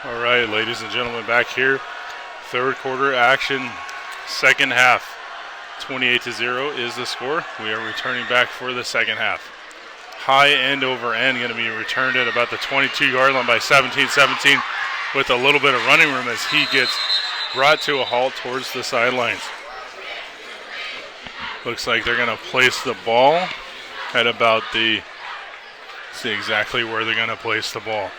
All right, ladies and gentlemen, back here. Third quarter action, second half. 28-0 is the score. We are returning back for the second half. High end over end going to be returned at about the 22-yard line by 17-17 with a little bit of running room as he gets brought to a halt towards the sidelines. Looks like they're going to place the ball at about the, see exactly where they're going to place the ball.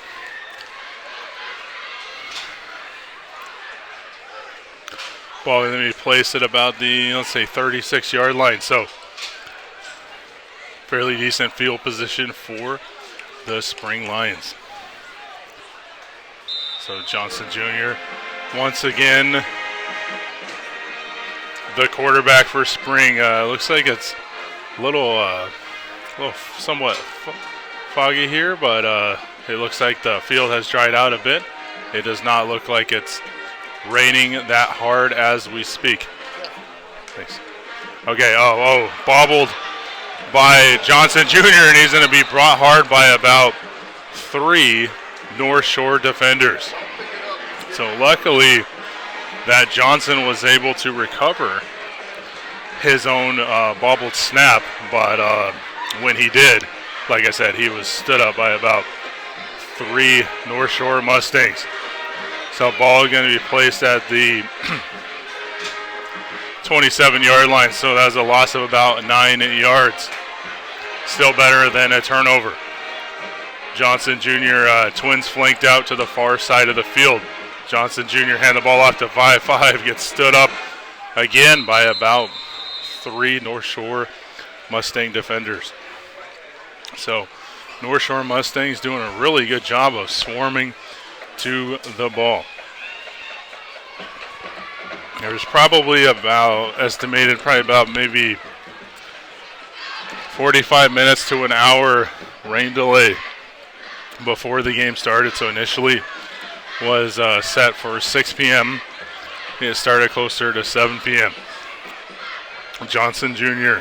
Ball going to be placed at about the, let's say, 36-yard line. So fairly decent field position for the Spring Lions. So Johnson Jr. once again, the quarterback for Spring. Looks like it's a little somewhat foggy here, but it looks like the field has dried out a bit. It does not look like it's raining that hard as we speak. Thanks. Okay, bobbled by Johnson Jr., and he's going to be brought hard by about 3 North Shore defenders. So luckily that Johnson was able to recover his own bobbled snap, but when he did, like I said, he was stood up by about 3 North Shore Mustangs. So ball going to be placed at the 27-yard line, so that's a loss of about 9 yards. Still better than a turnover. Johnson Jr. Twins flanked out to the far side of the field. Johnson Jr. hand the ball off to 5-5, gets stood up again by about 3 North Shore Mustang defenders. So North Shore Mustangs doing a really good job of swarming to the ball. There's probably estimated maybe 45 minutes to an hour rain delay before the game started. So initially was set for 6 p.m. It started closer to 7 p.m. Johnson Jr.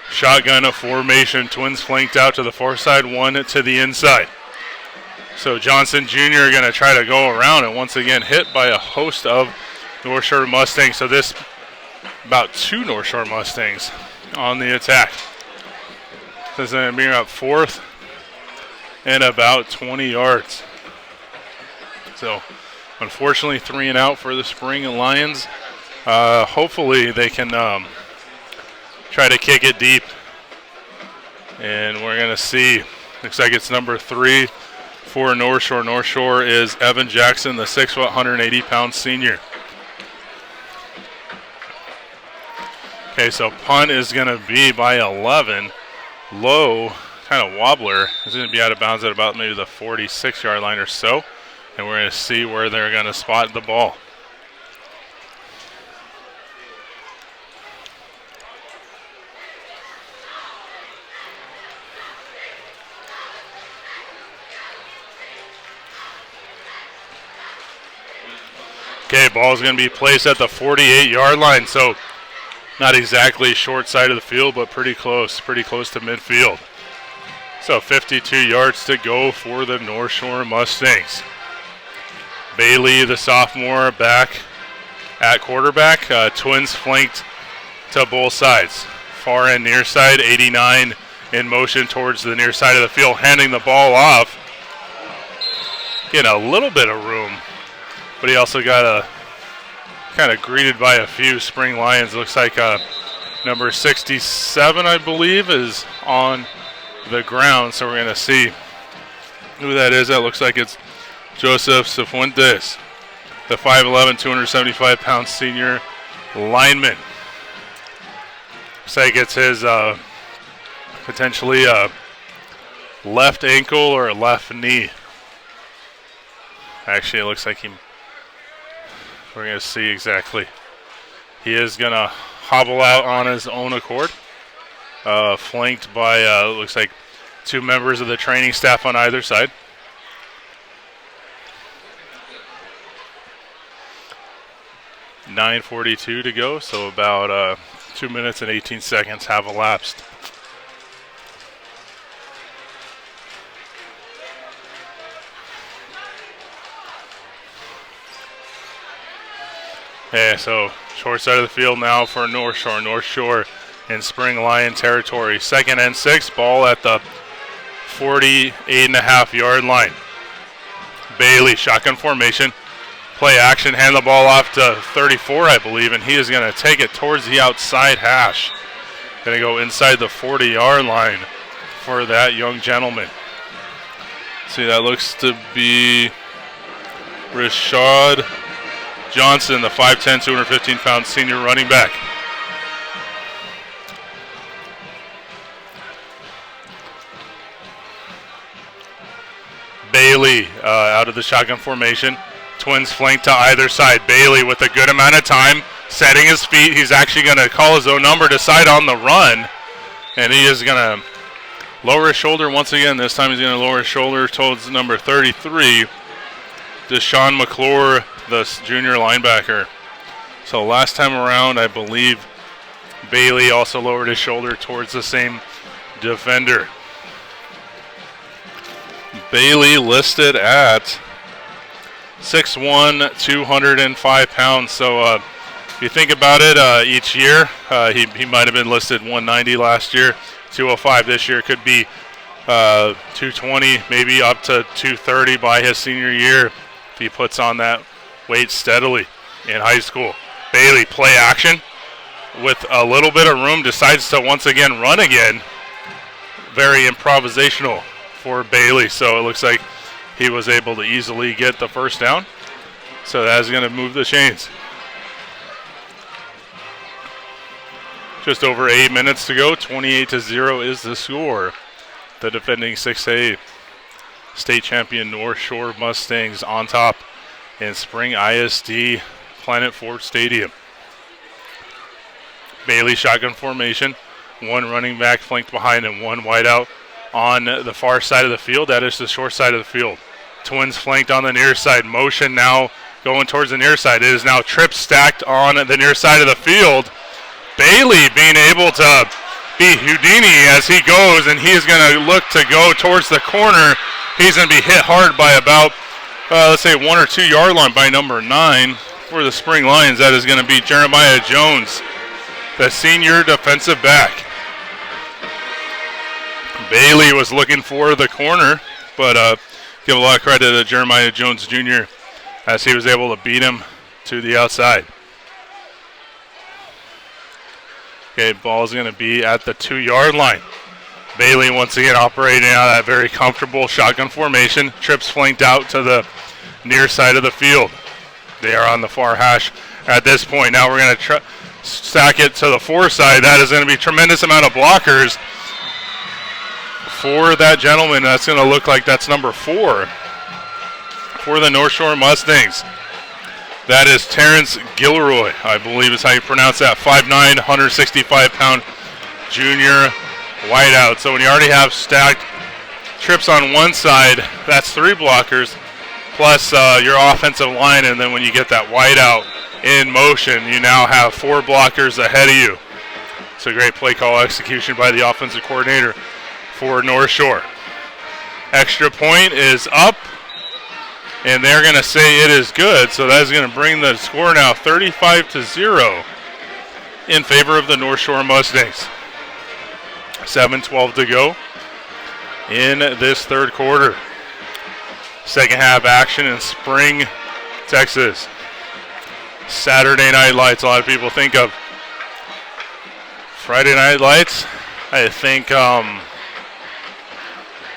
shotgun a formation. Twins flanked out to the far side, one to the inside. So Johnson Jr. going to try to go around and once again hit by a host of North Shore Mustangs. So this about 2 North Shore Mustangs on the attack. This is going to be up 4th and about 20 yards. So unfortunately 3 and out for the Spring Lions. Hopefully they can try to kick it deep. And we're going to see, looks like it's number 3 for North Shore. North Shore is Evan Jackson, the 6 foot, 180-pound senior. Okay, so punt is going to be by 11. Low, kind of wobbler. It's going to be out of bounds at about maybe the 46-yard line or so. And we're going to see where they're going to spot the ball. Okay, ball is going to be placed at the 48-yard line, so not exactly short side of the field, but pretty close to midfield. So 52 yards to go for the North Shore Mustangs. Bailey, the sophomore, back at quarterback. Twins flanked to both sides. Far and near side, 89 in motion towards the near side of the field, handing the ball off. Getting a little bit of room. But he also got kind of greeted by a few Spring Lions. Looks like number 67, I believe, is on the ground. So we're going to see who that is. That looks like it's Joseph Cifuentes, the 5'11", 275-pound senior lineman. Looks like it's his potentially left ankle or left knee. Actually, it looks like we're going to see exactly. He is going to hobble out on his own accord, flanked by, looks like 2 members of the training staff on either side. .9:42 to go, so about 2 minutes and 18 seconds have elapsed. Yeah, so short side of the field now for North Shore. North Shore in Spring Lion territory. 2nd and 6, ball at the 48.5-yard line. Bailey, shotgun formation. Play action, hand the ball off to 34, I believe, and he is going to take it towards the outside hash. Going to go inside the 40-yard line for that young gentleman. See, that looks to be Rashad Johnson, the 5'10", 215-pound senior running back. Bailey out of the shotgun formation. Twins flank to either side. Bailey with a good amount of time, setting his feet. He's actually going to call his own number, decide on the run, and he is going to lower his shoulder once again. This time he's going to lower his shoulder towards number 33, Deshaun McClure, the junior linebacker. So last time around, I believe Bailey also lowered his shoulder towards the same defender. Bailey listed at 6'1", 205 pounds. So if you think about it, each year, he might have been listed 190 last year, 205 this year. Could be 220, maybe up to 230 by his senior year if he puts on that weight steadily in high school. Bailey, play action with a little bit of room, decides to once again run again. Very improvisational for Bailey, so it looks like he was able to easily get the first down. So that's going to move the chains. Just over 8 minutes to go. 28-0 is the score. The defending 6A state champion North Shore Mustangs on top in Spring ISD Planet Ford Stadium. Bailey shotgun formation. One running back flanked behind and one wide out on the far side of the field. That is the short side of the field. Twins flanked on the near side. Motion now going towards the near side. It is now trip stacked on the near side of the field. Bailey being able to be Houdini as he goes, and he is going to look to go towards the corner. He's going to be hit hard by about, let's say, 1 or 2 yard line by number 9 for the Spring Lions. That is going to be Jeremiah Jones, the senior defensive back. Bailey was looking for the corner, but give a lot of credit to Jeremiah Jones Jr. as he was able to beat him to the outside. Okay, ball is going to be at the 2 yard line. Bailey once again operating out of that very comfortable shotgun formation. Trips flanked out to the near side of the field. They are on the far hash at this point. Now we're going to stack it to the 4 side. That is going to be a tremendous amount of blockers for that gentleman. That's going to look like that's number 4 for the North Shore Mustangs. That is Terrence Gilroy, I believe is how you pronounce that. 5'9", 165-pound junior wideout. So when you already have stacked trips on one side, that's 3 blockers, plus your offensive line, and then when you get that wideout in motion, you now have 4 blockers ahead of you. So great play call execution by the offensive coordinator for North Shore. Extra point is up, and they're going to say it is good, so that is going to bring the score now 35-0 in favor of the North Shore Mustangs. 7:12 to go in this third quarter. Second half action in Spring, Texas. Saturday Night Lights, a lot of people think of. Friday Night Lights, I think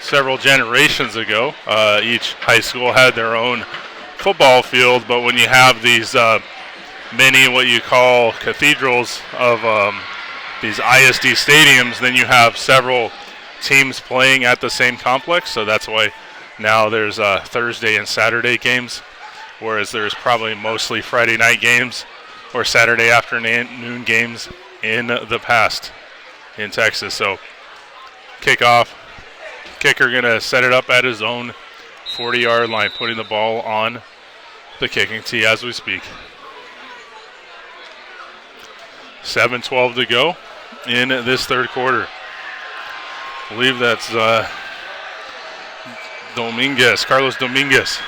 several generations ago, each high school had their own football field, but when you have these many what you call cathedrals of these ISD stadiums, then you have several teams playing at the same complex, so that's why now there's Thursday and Saturday games, whereas there's probably mostly Friday night games or Saturday afternoon games in the past in Texas. So kickoff. Kicker going to set it up at his own 40-yard line, putting the ball on the kicking tee as we speak. 7:12 to go in this third quarter. I believe that's Dominguez, Carlos Dominguez,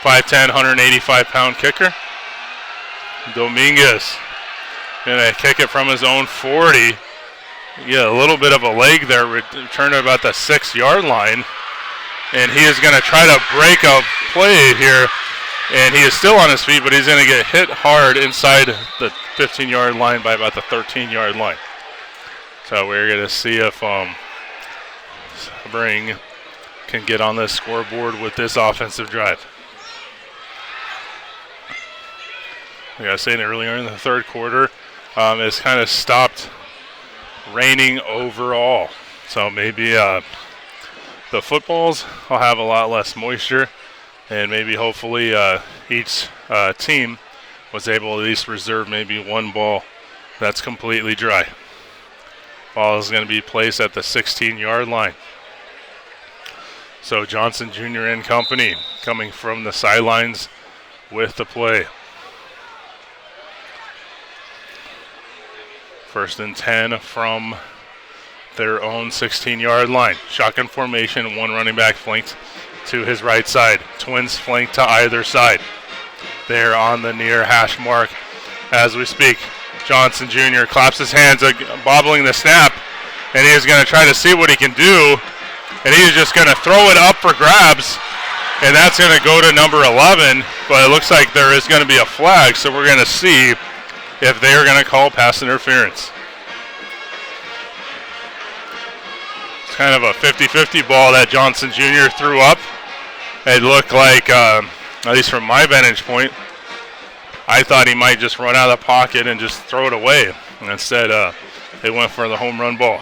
5'10", 185-pound kicker. Dominguez gonna kick it from his own 40. Yeah, a little bit of a leg there, return to about the 6-yard line. And he is gonna try to break a play here. And he is still on his feet, but he's gonna get hit hard inside the 15-yard line by about the 13-yard line. So we're gonna see if Spring can get on this scoreboard with this offensive drive. Like I was saying earlier in the third quarter, it's kind of stopped raining overall. So maybe the footballs will have a lot less moisture, and maybe hopefully each team was able to at least reserve maybe one ball that's completely dry. Ball is going to be placed at the 16-yard line. So Johnson Jr. and company coming from the sidelines with the play. 1st and 10 from their own 16-yard line. Shotgun formation, one running back flanked to his right side. Twins flanked to either side. They're on the near hash mark as we speak. Johnson Jr. claps his hands, bobbling the snap, and he is going to try to see what he can do. And he is just going to throw it up for grabs, and that's going to go to number 11. But it looks like there is going to be a flag, so we're going to see if they are going to call pass interference. It's kind of a 50-50 ball that Johnson Jr. threw up. It looked like, at least from my vantage point, I thought he might just run out of the pocket and just throw it away. And instead, they went for the home run ball.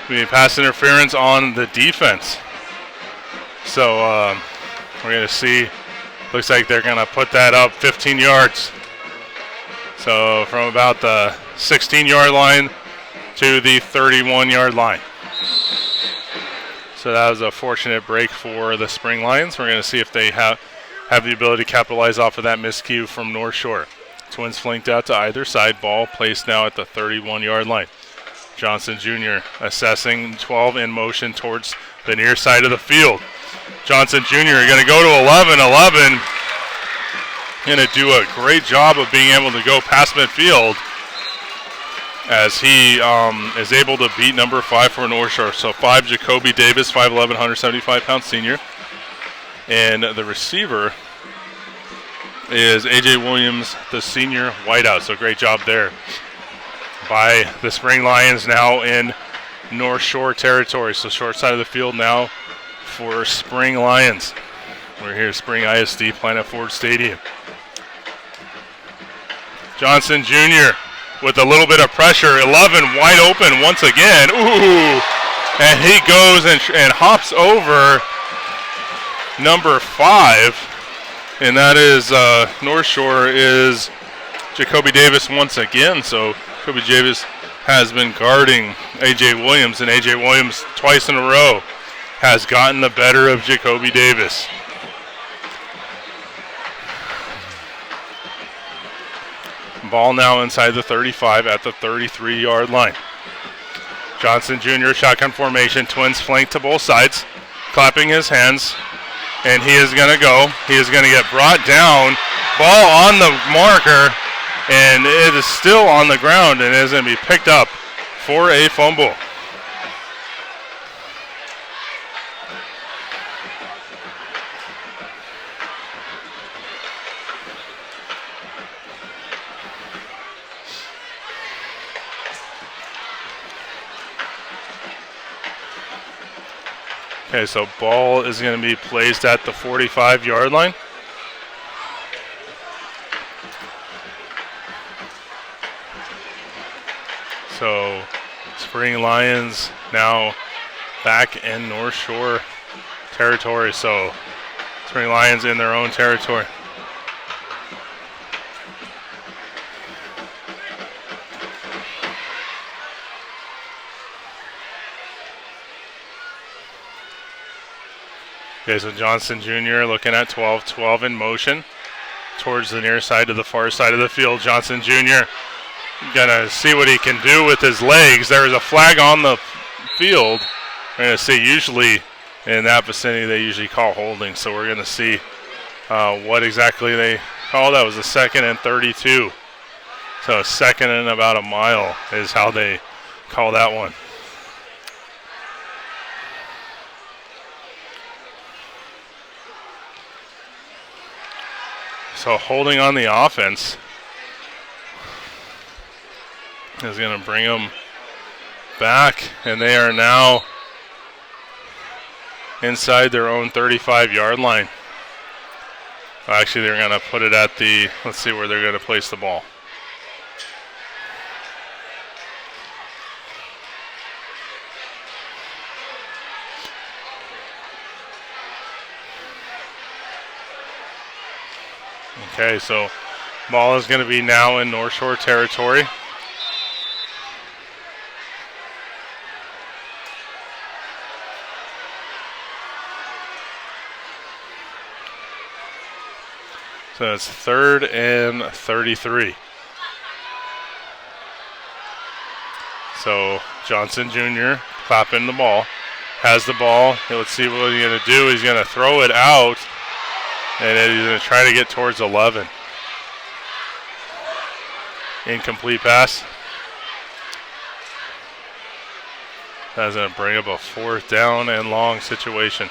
We have pass interference on the defense. So we're going to see, looks like they're going to put that up 15 yards. So from about the 16-yard line to the 31-yard line. So that was a fortunate break for the Spring Lions. We're going to see if they have the ability to capitalize off of that miscue from North Shore. Twins flanked out to either side. Ball placed now at the 31-yard line. Johnson Jr. assessing 12 in motion towards the near side of the field. Johnson Jr. going to go to 11. 11 going to do a great job of being able to go past midfield as he is able to beat number 5 for North Shore. So 5, Jacoby Davis, 5'11", 175-pound senior. And the receiver is A.J. Williams, the senior wideout. So great job there by the Spring Lions, now in North Shore territory. So short side of the field now for Spring Lions. We're here at Spring ISD, Planet Ford Stadium. Johnson Jr. with a little bit of pressure. 11 wide open once again. Ooh! And he goes and hops over number 5. And that is North Shore is Jacoby Davis once again. So Jacoby Davis has been guarding A.J. Williams, and A.J. Williams twice in a row has gotten the better of Jacoby Davis. Ball now inside the 35 at the 33-yard line. Johnson Jr. shotgun formation, Twins flank to both sides, clapping his hands, and he is going to go. He is going to get brought down. Ball on the marker, and it is still on the ground, and it is going to be picked up for a fumble. Okay, so ball is going to be placed at the 45-yard line. So Spring Lions now back in North Shore territory. So Spring Lions in their own territory. Okay, so Johnson Jr. looking at 12 in motion towards the near side to the far side of the field. Johnson Jr. gonna see what he can do with his legs. There is a flag on the field. We're going to see usually in that vicinity they usually call holding. So we're going to see what exactly they call. That was a 2nd and 32. So a 2nd and about a mile is how they call that one. So holding on the offense is going to bring them back, and they are now inside their own 35-yard line. Actually, they're going to put it at the, let's see where they're going to place the ball. Okay, so ball is going to be now in North Shore territory. So it's 3rd and 33. So Johnson Jr. clapping the ball, has the ball. Let's see what he's going to do. He's going to throw it out, and then he's going to try to get towards 11. Incomplete pass. That's going to bring up a 4th down and long situation.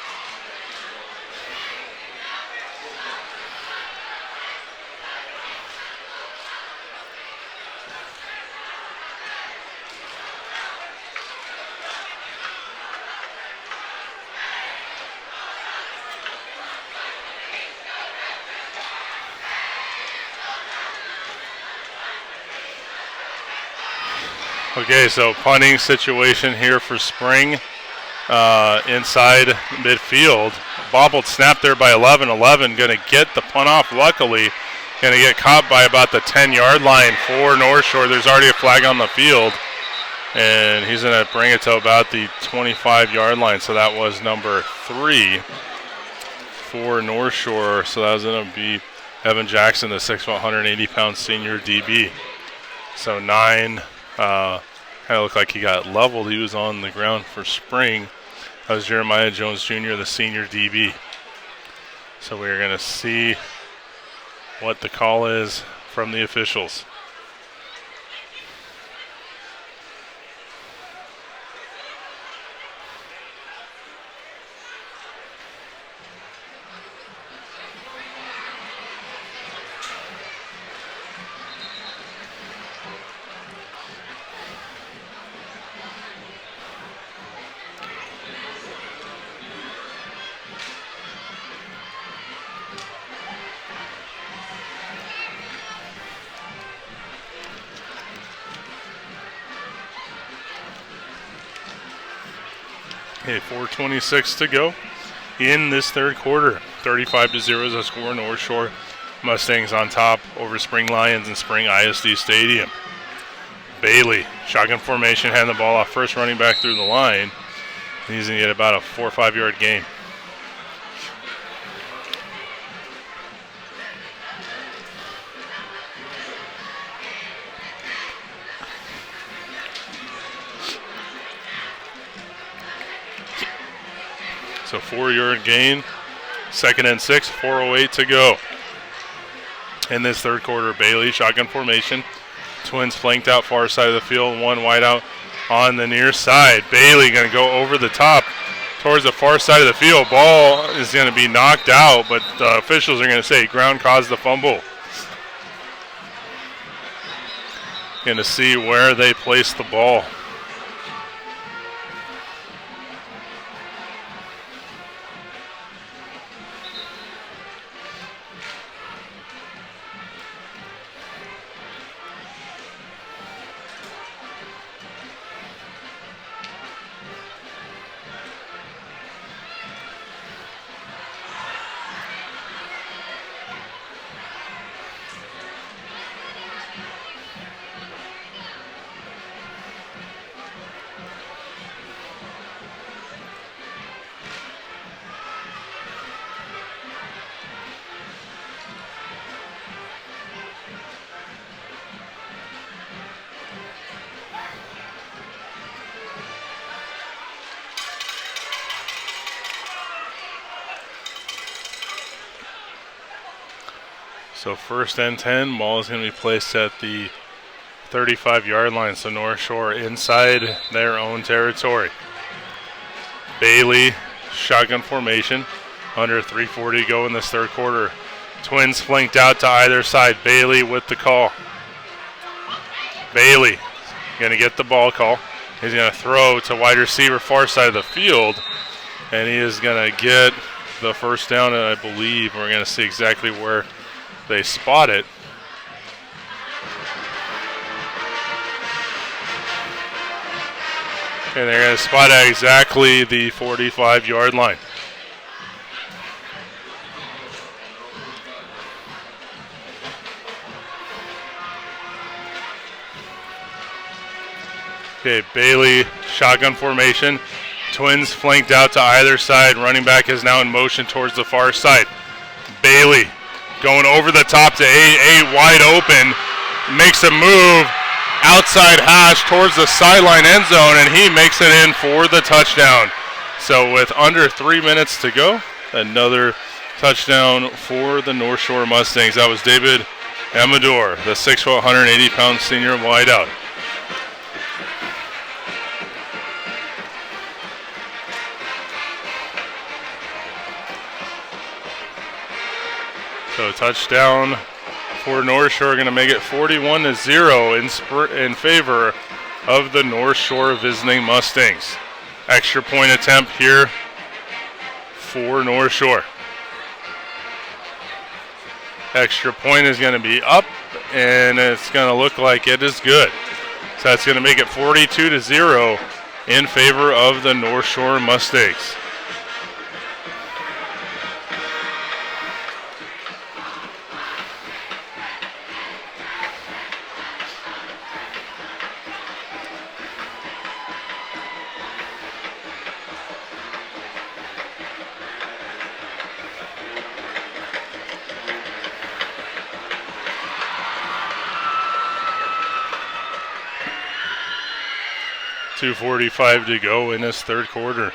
Okay, so punting situation here for Spring inside midfield. Bobbled snap there by 11. 11 going to get the punt off, luckily. Going to get caught by about the 10-yard line for North Shore. There's already a flag on the field, and he's going to bring it to about the 25-yard line. So that was number 3 for North Shore. So that was going to be Evan Jackson, the 6', 180-pound senior DB. So 9... kind of looked like he got leveled. He was on the ground for Spring. That was Jeremiah Jones Jr., the senior DB. So we're going to see what the call is from the officials. Okay, 4:26 to go in this third quarter. 35-0 is the score. North Shore Mustangs on top over Spring Lions in Spring ISD Stadium. Bailey, shotgun formation, hand the ball off, first running back through the line. He's going to get about a 4 or 5 yard gain. So 4 yard gain, 2nd and 6, 4:08 to go. In this third quarter, Bailey, shotgun formation. Twins flanked out far side of the field, one wide out on the near side. Bailey going to go over the top towards the far side of the field. Ball is going to be knocked out, but the officials are going to say ground caused the fumble. Going to see where they place the ball. So 1st and 10, ball is going to be placed at the 35-yard line. So North Shore inside their own territory. Bailey, shotgun formation. Under 3:40 to go in this 3rd quarter. Twins flanked out to either side. Bailey with the call. Bailey going to get the ball call. He's going to throw to wide receiver far side of the field. And he is going to get the 1st down, and I believe we're going to see exactly where they spot it. And they're going to spot at exactly the 45-yard line. Okay, Bailey, shotgun formation. Twins flanked out to either side. Running back is now in motion towards the far side. Bailey going over the top to A wide open. Makes a move outside hash towards the sideline end zone, and he makes it in for the touchdown. So with under 3 minutes to go, another touchdown for the North Shore Mustangs. That was David Amador, the 6', 180-pound senior wideout. So touchdown for North Shore, going to make it 41-0 in favor of the North Shore visiting Mustangs. Extra point attempt here for North Shore. Extra point is going to be up, and it's going to look like it is good. So that's going to make it 42-0 in favor of the North Shore Mustangs. .245 to go in this 3rd quarter.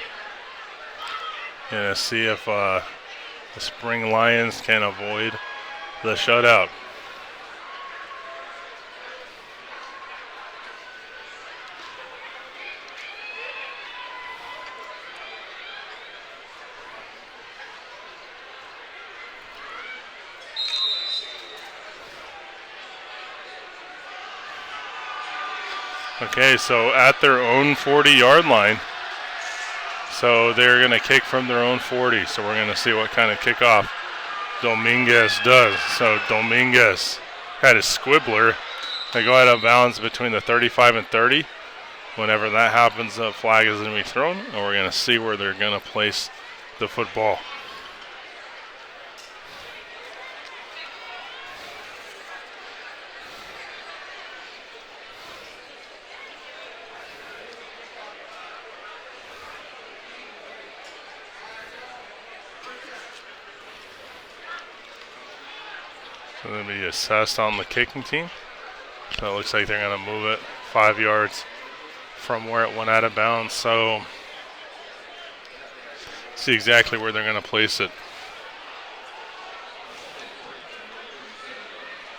Gonna see if the Spring Lions can avoid the shutout. Okay, so at their own 40-yard line. So they're going to kick from their own 40. So we're going to see what kind of kickoff Dominguez does. So Dominguez had a squibbler. They go out of bounds between the 35 and 30. Whenever that happens, a flag is going to be thrown, and we're going to see where they're going to place the football. So going to be assessed on the kicking team. So it looks like they're going to move it 5 yards from where it went out of bounds. So see exactly where they're going to place it.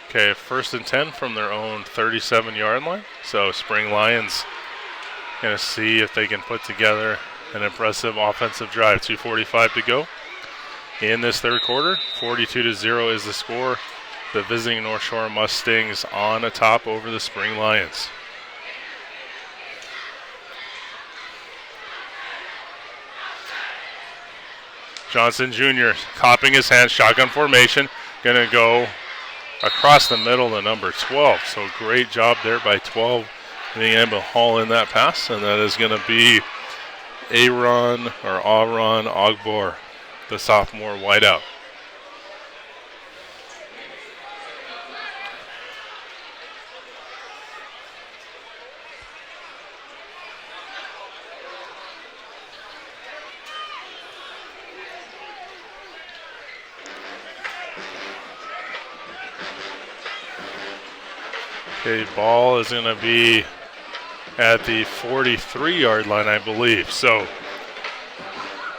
Okay, 1st and 10 from their own 37-yard line. So Spring Lions going to see if they can put together an impressive offensive drive. 2:45 to go in this 3rd quarter. 42-0 is the score. The visiting North Shore Mustangs on atop over the Spring Lions. Johnson Jr. copping his hand, shotgun formation, going to go across the middle to number 12. So great job there by 12 being able to haul in that pass, and that is going to be Aaron Ogbor, the sophomore wideout. Okay, ball is going to be at the 43-yard line, I believe. So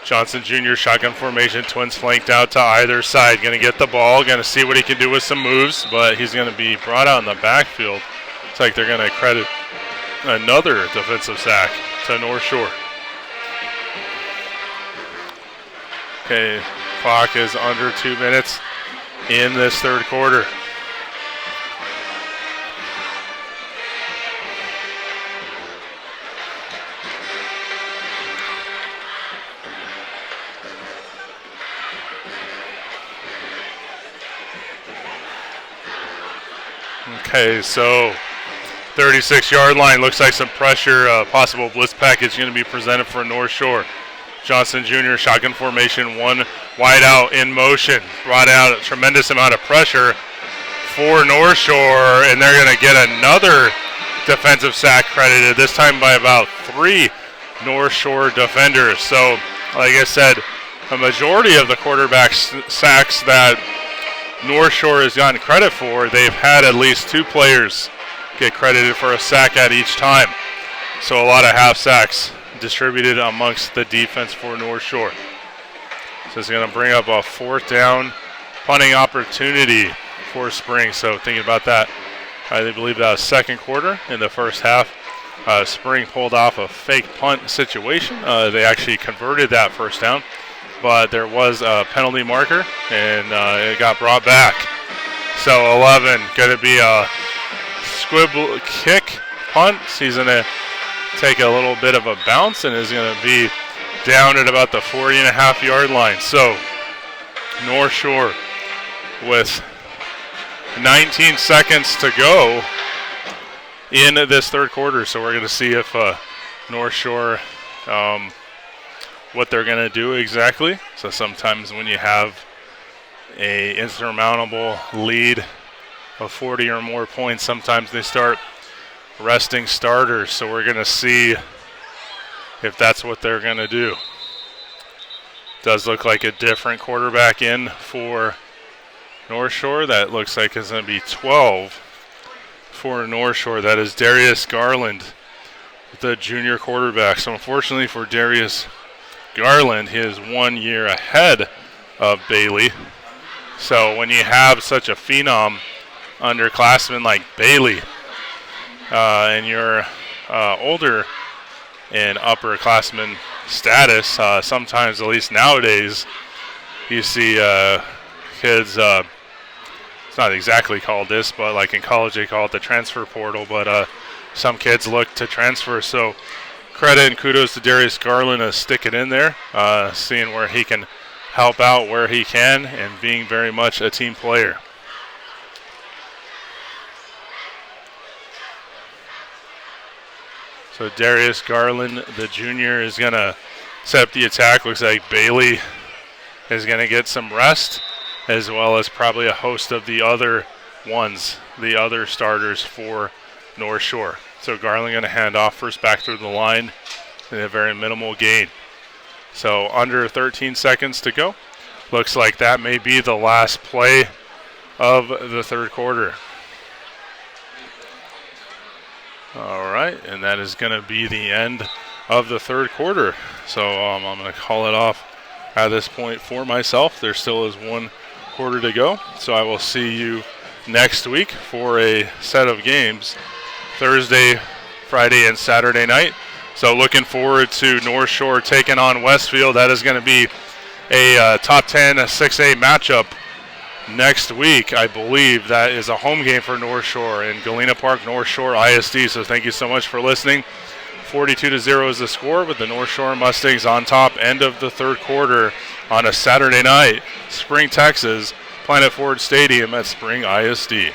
Johnson Jr. shotgun formation, twins flanked out to either side. Going to get the ball, going to see what he can do with some moves, but he's going to be brought out in the backfield. It's like they're going to credit another defensive sack to North Shore. Okay, clock is under 2 minutes in this third quarter. Okay, so 36-yard line, looks like some pressure, possible blitz package going to be presented for North Shore. Johnson Jr. shotgun formation, one wide out in motion, brought out a tremendous amount of pressure for North Shore, and they're going to get another defensive sack credited, this time by about 3 North Shore defenders. So, like I said, a majority of the quarterback sacks that North Shore has gotten credit for, they've had at least 2 players get credited for a sack at each time. So a lot of half sacks distributed amongst the defense for North Shore. So it's going to bring up a 4th down punting opportunity for Spring. So thinking about that, I believe that was second quarter in the first half. Spring pulled off a fake punt situation. They actually converted that first down, but there was a penalty marker, and it got brought back. So 11, going to be a squibble kick punt. He's going to take a little bit of a bounce and is going to be down at about the 40.5-yard line. So North Shore with 19 seconds to go in this third quarter. So we're going to see if North Shore what they're going to do exactly. So sometimes when you have a insurmountable lead of 40 or more points, sometimes they start resting starters. So we're going to see if that's what they're going to do. Does look like a different quarterback in for North Shore. That looks like it's going to be 12 for North Shore. That is Darius Garland, the junior quarterback. So unfortunately for Darius Garland, he is 1 year ahead of Bailey. So when you have such a phenom underclassman like Bailey, and you're older in upperclassman status, sometimes, at least nowadays, you see kids, it's not exactly called this, but like in college they call it the transfer portal, but some kids look to transfer. So credit and kudos to Darius Garland sticking in there, seeing where he can help out where he can, and being very much a team player. So Darius Garland, the junior, is going to set up the attack. Looks like Bailey is going to get some rest, as well as probably a host of the other ones, the other starters for North Shore. So Garland going to hand off first back through the line in a very minimal gain. So under 13 seconds to go. Looks like that may be the last play of the third quarter. All right, and that is going to be the end of the third quarter. So I'm going to call it off at this point for myself. There still is 1 quarter to go. So I will see you next week for a set of games Thursday, Friday, and Saturday night. So looking forward to North Shore taking on Westfield. That is going to be a top 10 6A matchup next week. I believe that is a home game for North Shore in Galena Park, North Shore ISD. So thank you so much for listening. 42-0 is the score, with the North Shore Mustangs on top, end of the third quarter on a Saturday night. Spring, Texas, Planet Ford Stadium at Spring ISD.